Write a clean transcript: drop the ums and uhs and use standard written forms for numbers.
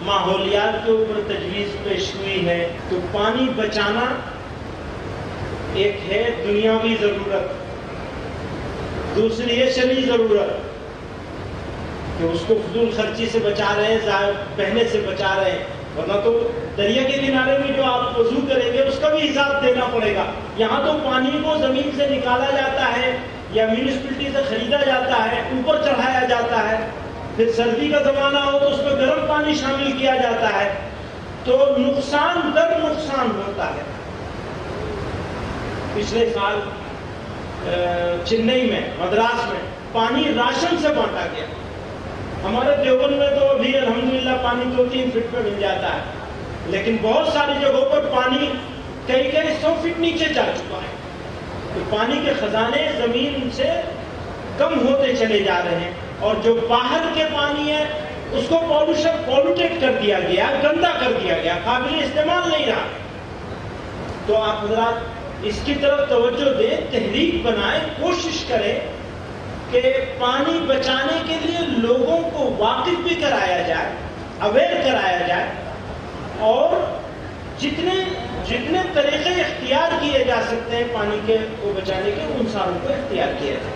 ماحولیات کے اوپر تجویز پیش ہوئی ہے تو پانی بچانا ایک ہے دنیاوی ضرورت، دوسری ہے شرعی ضرورت کہ اس کو فضول خرچی سے بچا رہے ہیں، ضائع بہنے سے بچا رہے ہیں، ورنہ تو دریا کے کنارے میں جو آپ وضو کریں گے اس کا بھی حساب دینا پڑے گا۔ یہاں تو پانی کو زمین سے نکالا جاتا ہے یا میونسپلٹی سے خریدا جاتا ہے، اوپر چڑھایا جاتا ہے، پھر سردی کا زمانہ ہو تو اس میں گرم پانی شامل کیا جاتا ہے، تو نقصان در نقصان ہوتا ہے۔ پچھلے سال چنئی میں، مدراس میں پانی راشن سے بانٹا گیا۔ ہمارے دیوبند میں تو ابھی الحمدللہ پانی 2-3 فٹ پہ مل جاتا ہے، لیکن بہت ساری جگہوں پر پانی کئی 100 فٹ نیچے جا چکا ہے۔ تو پانی کے خزانے زمین سے کم ہوتے چلے جا رہے ہیں، اور جو باہر کے پانی ہے اس کو پولوٹیٹ کر دیا گیا، گندا کر دیا گیا، قابل استعمال نہیں رہا۔ تو آپ حضرات اس کی طرف توجہ دیں، تحریک بنائیں، کوشش کریں کہ پانی بچانے کے لیے لوگوں کو واقف بھی کرایا جائے، اویئر کرایا جائے، اور جتنے طریقے اختیار کیے جا سکتے ہیں پانی کو بچانے کے، ان ساروں کو اختیار کیا جائے۔